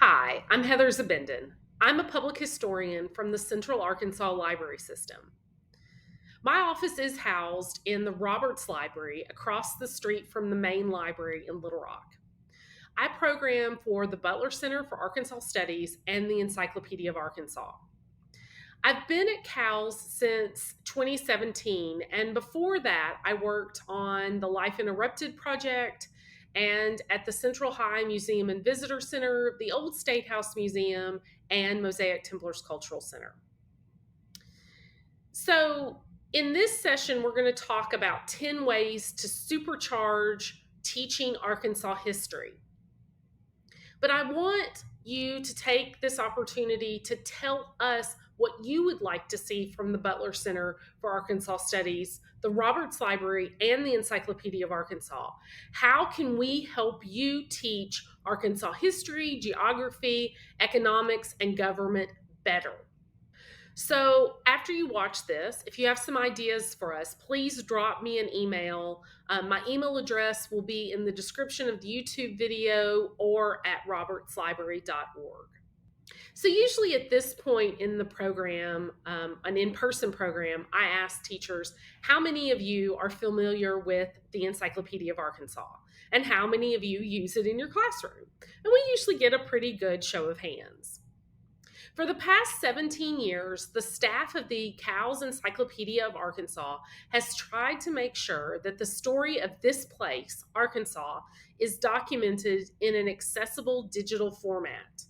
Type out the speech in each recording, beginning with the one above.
Hi, I'm Heather Zabindin. I'm a public historian from the Central Arkansas Library System. My office is housed in the Roberts Library across the street from the main library in Little Rock. I program for the Butler Center for Arkansas Studies and the Encyclopedia of Arkansas. I've been at CALS since 2017, and before that, I worked on the Life Interrupted project and at the Central High Museum and Visitor Center, the Old State House Museum, and Mosaic Templars Cultural Center. So, in this session, we're going to talk about 10 ways to supercharge teaching Arkansas history. But I want you to take this opportunity to tell us what you would like to see from the Butler Center for Arkansas Studies, the Roberts Library, and the Encyclopedia of Arkansas. How can we help you teach Arkansas history, geography, economics, and government better? So, after you watch this, if you have some ideas for us, please drop me an email. My email address will be in the description of the YouTube video or at robertslibrary.org. So, usually at this point in the program, an in person program, I ask teachers how many of you are familiar with the Encyclopedia of Arkansas and how many of you use it in your classroom. And we usually get a pretty good show of hands. For the past 17 years, the staff of the CALS Encyclopedia of Arkansas has tried to make sure that the story of this place, Arkansas, is documented in an accessible digital format.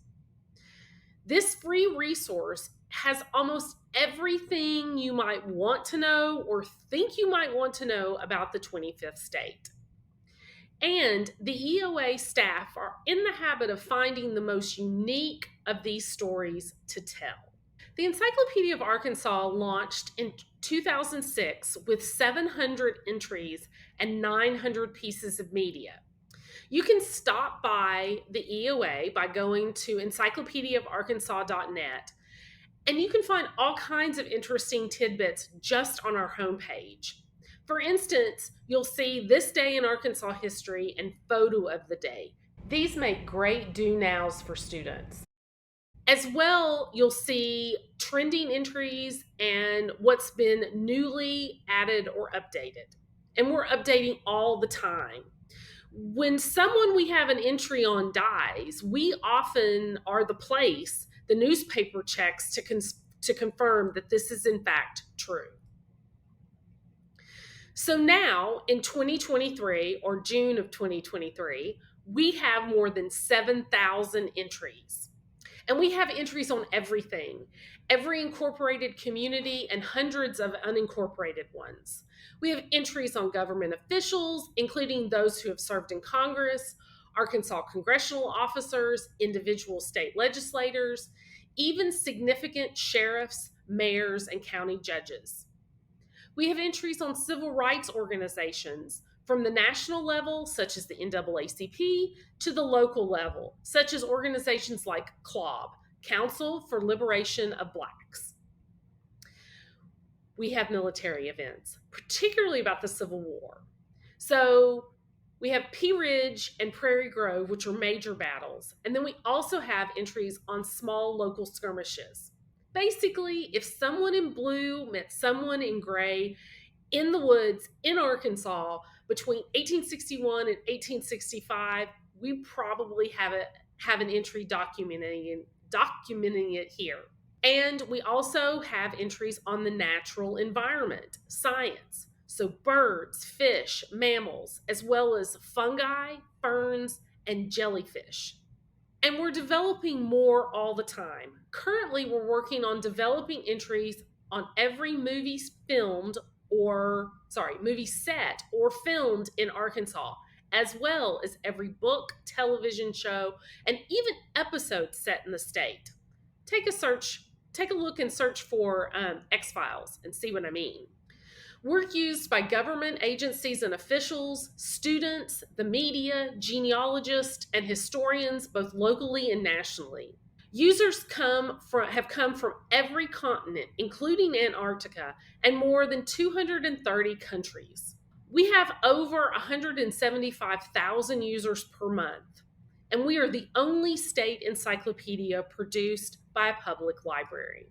This free resource has almost everything you might want to know or think you might want to know about the 25th state. And the EOA staff are in the habit of finding the most unique of these stories to tell. The Encyclopedia of Arkansas launched in 2006 with 700 entries and 900 pieces of media. You can stop by the EOA by going to encyclopediaofarkansas.net, and you can find all kinds of interesting tidbits just on our homepage. For instance, you'll see this day in Arkansas history and photo of the day. These make great do-nows for students. As well, you'll see trending entries and what's been newly added or updated. And we're updating all the time. When someone we have an entry on dies, we often are the place the newspaper checks to confirm that this is in fact true. So now in 2023 or June of 2023, we have more than 7,000 entries. And we have entries on everything, every incorporated community and hundreds of unincorporated ones. We have entries on government officials, including those who have served in Congress, Arkansas congressional officers, individual state legislators, even significant sheriffs, mayors, and county judges. We have entries on civil rights organizations from the national level, such as the NAACP, to the local level, such as organizations like CLOB, Council for Liberation of Blacks. We have military events, particularly about the Civil War. So we have Pea Ridge and Prairie Grove, which are major battles. And then we also have entries on small local skirmishes. Basically, if someone in blue met someone in gray in the woods in Arkansas between 1861 and 1865, we probably have an entry documenting it here. And we also have entries on the natural environment, science, so birds, fish, mammals, as well as fungi, ferns, and jellyfish. And we're developing more all the time. Currently, we're working on developing entries on every movie set or filmed in Arkansas, as well as every book, television show, and even episode set in the state. Take a look and search for X-Files and see what I mean. Work used by government agencies and officials, students, the media, genealogists, and historians, both locally and nationally. Users have come from every continent, including Antarctica, and more than 230 countries. We have over 175,000 users per month. And we are the only state encyclopedia produced by a public library.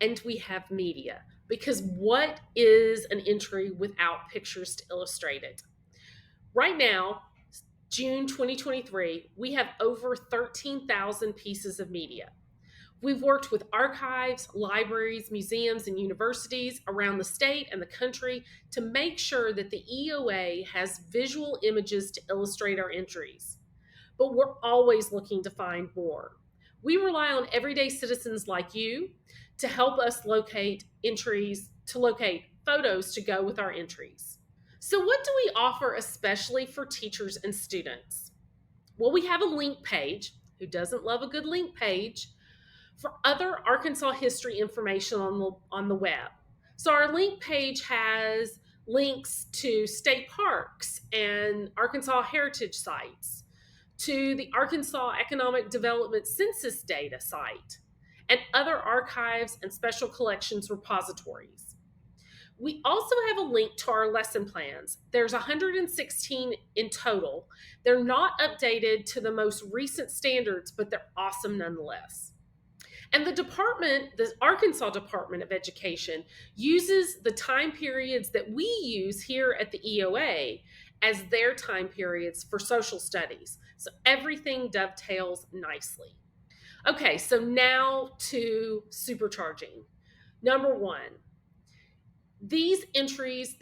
And we have media, because what is an entry without pictures to illustrate it? Right now, June 2023, we have over 13,000 pieces of media. We've worked with archives, libraries, museums, and universities around the state and the country to make sure that the EOA has visual images to illustrate our entries. But we're always looking to find more. We rely on everyday citizens like you to help us locate entries, to locate photos to go with our entries. So, what do we offer especially for teachers and students? Well, we have a link page. Who doesn't love a good link page? For other Arkansas history information on the web. So, our link page has links to state parks and Arkansas heritage sites, to the Arkansas Economic Development Census Data site, and other archives and special collections repositories. We also have a link to our lesson plans. There's 116 in total. They're not updated to the most recent standards, but they're awesome nonetheless. And the Arkansas Department of Education, uses the time periods that we use here at the EOA as their time periods for social studies. So everything dovetails nicely. Okay, so now to supercharging. Number one, the entries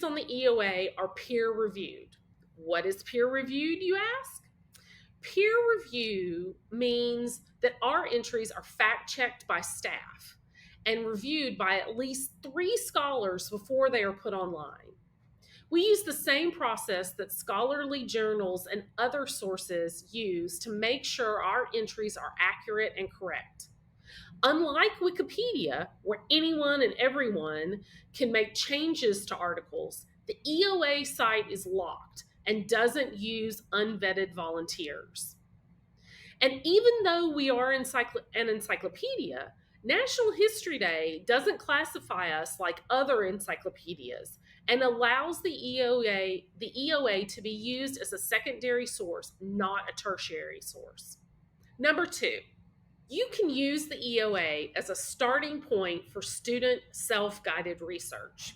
on the EOA are peer reviewed. What is peer reviewed, you ask? Peer review means that our entries are fact checked by staff and reviewed by at least 3 scholars before they are put online. We use the same process that scholarly journals and other sources use to make sure our entries are accurate and correct. Unlike Wikipedia, where anyone and everyone can make changes to articles, the EOA site is locked and doesn't use unvetted volunteers. And even though we are an encyclopedia, National History Day doesn't classify us like other encyclopedias and allows the EOA to be used as a secondary source, not a tertiary source. Number 2, you can use the EOA as a starting point for student self-guided research.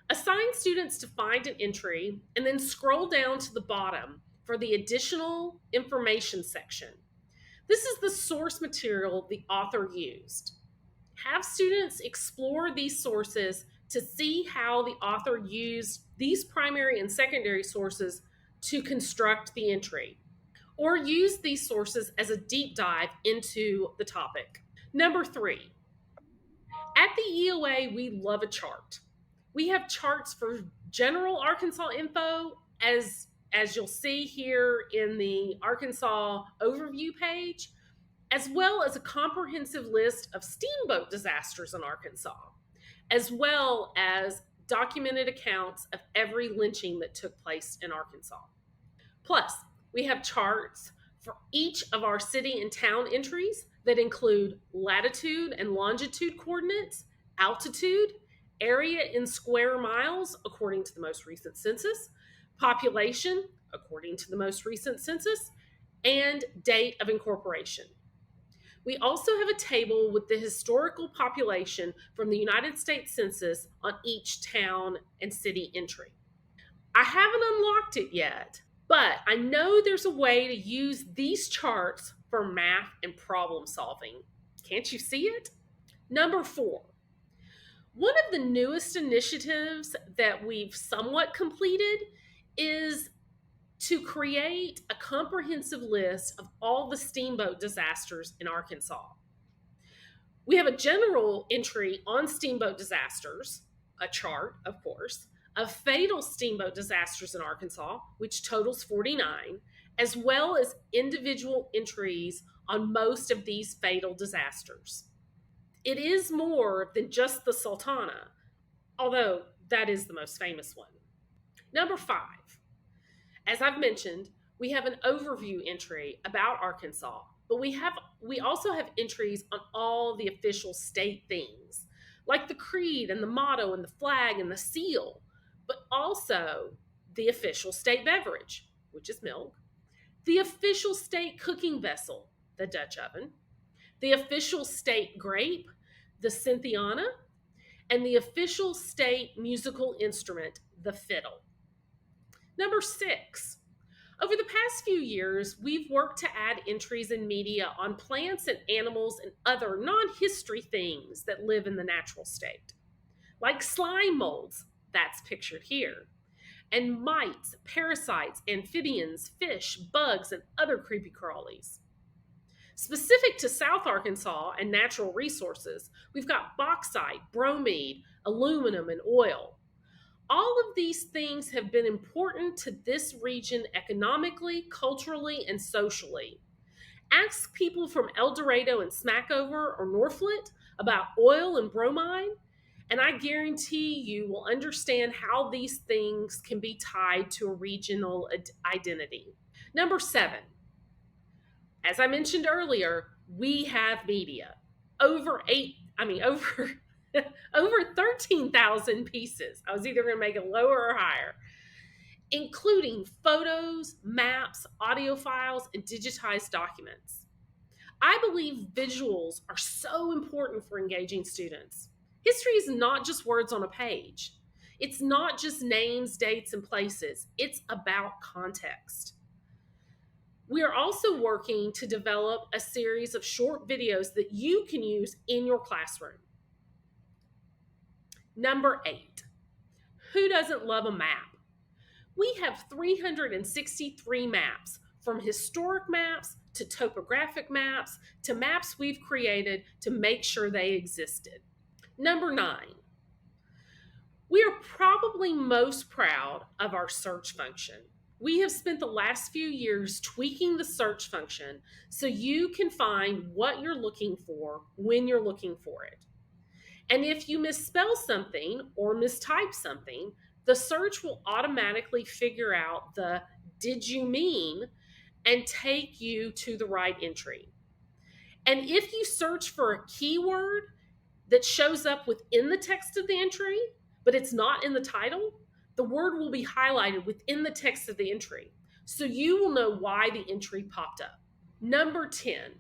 Assign students to find an entry and then scroll down to the bottom for the additional information section. This is the source material the author used. Have students explore these sources to see how the author used these primary and secondary sources to construct the entry, or use these sources as a deep dive into the topic. Number 3, at the EOA, we love a chart. We have charts for general Arkansas info, as you'll see here in the Arkansas overview page, as well as a comprehensive list of steamboat disasters in Arkansas, as well as documented accounts of every lynching that took place in Arkansas. Plus, we have charts for each of our city and town entries that include latitude and longitude coordinates, altitude, area in square miles according to the most recent census, population according to the most recent census, and date of incorporation. We also have a table with the historical population from the United States Census on each town and city entry. I haven't unlocked it yet, but I know there's a way to use these charts for math and problem solving. Can't you see it? Number 4, one of the newest initiatives that we've somewhat completed is to create a comprehensive list of all the steamboat disasters in Arkansas. We have a general entry on steamboat disasters, a chart, of course, of fatal steamboat disasters in Arkansas, which totals 49, as well as individual entries on most of these fatal disasters. It is more than just the Sultana, although that is the most famous one. Number 5, as I've mentioned, we have an overview entry about Arkansas, but we also have entries on all the official state things, like the creed and the motto and the flag and the seal, but also the official state beverage, which is milk, the official state cooking vessel, the Dutch oven, the official state grape, the Cynthiana, and the official state musical instrument, the fiddle. Number 6. Over the past few years, we've worked to add entries in media on plants and animals and other non-history things that live in the natural state, like slime molds, that's pictured here, and mites, parasites, amphibians, fish, bugs, and other creepy crawlies. Specific to South Arkansas and natural resources, we've got bauxite, bromide, aluminum, and oil. All of these things have been important to this region economically, culturally, and socially. Ask people from El Dorado and Smackover or Norphlet about oil and bromide, and I guarantee you will understand how these things can be tied to a regional identity. Number 7. As I mentioned earlier, we have media. Over over 13,000 pieces. I was either going to make it lower or higher, including photos, maps, audio files, and digitized documents. I believe visuals are so important for engaging students. History is not just words on a page. It's not just names, dates, and places. It's about context. We are also working to develop a series of short videos that you can use in your classroom. Number 8. Who doesn't love a map? We have 363 maps, from historic maps to topographic maps to maps we've created to make sure they existed. Number 9. We are probably most proud of our search function. We have spent the last few years tweaking the search function so you can find what you're looking for when you're looking for it. And if you misspell something or mistype something, the search will automatically figure out the "did you mean" and take you to the right entry. And if you search for a keyword that shows up within the text of the entry, but it's not in the title, the word will be highlighted within the text of the entry, so you will know why the entry popped up. Number 10,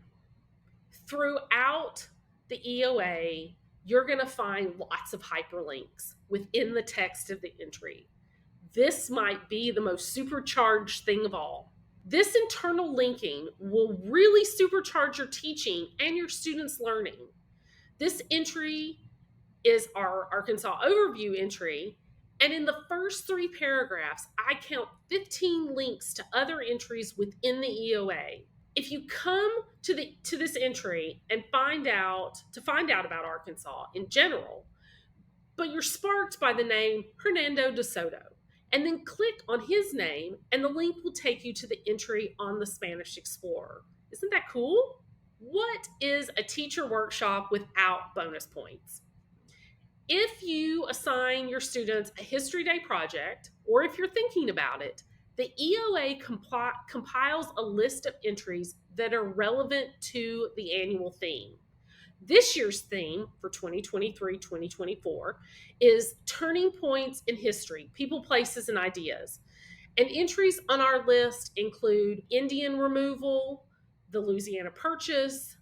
throughout the EOA, you're going to find lots of hyperlinks within the text of the entry. This might be the most supercharged thing of all. This internal linking will really supercharge your teaching and your students' learning. This entry is our Arkansas overview entry, and in the first 3 paragraphs, I count 15 links to other entries within the EOA. If you come to this entry and find out about Arkansas in general, but you're sparked by the name Hernando de Soto, and then click on his name, and the link will take you to the entry on the Spanish Explorer. Isn't that cool? What is a teacher workshop without bonus points? If you assign your students a History Day project, or if you're thinking about it, the EOA compiles a list of entries that are relevant to the annual theme. This year's theme for 2023-2024 is Turning Points in History, People, Places, and Ideas. And entries on our list include Indian removal, the Louisiana Purchase,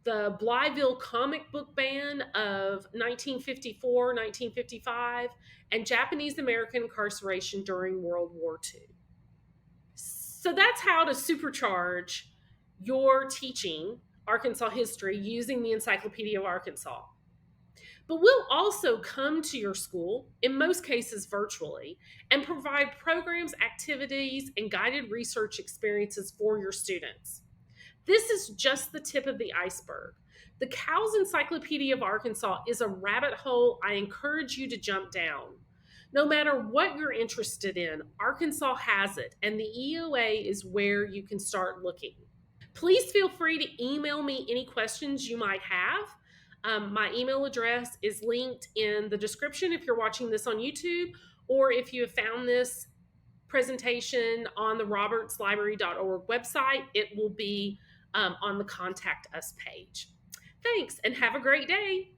the Blytheville comic book ban of 1954-1955, and Japanese American incarceration during World War II. So that's how to supercharge your teaching Arkansas history using the Encyclopedia of Arkansas. But we'll also come to your school, in most cases virtually, and provide programs, activities, and guided research experiences for your students. This is just the tip of the iceberg. The CALS Encyclopedia of Arkansas is a rabbit hole I encourage you to jump down. No matter what you're interested in, Arkansas has it, and the EOA is where you can start looking. Please feel free to email me any questions you might have. My email address is linked in the description if you're watching this on YouTube, or if you have found this presentation on the robertslibrary.org website, it will be on the Contact Us page. Thanks, and have a great day.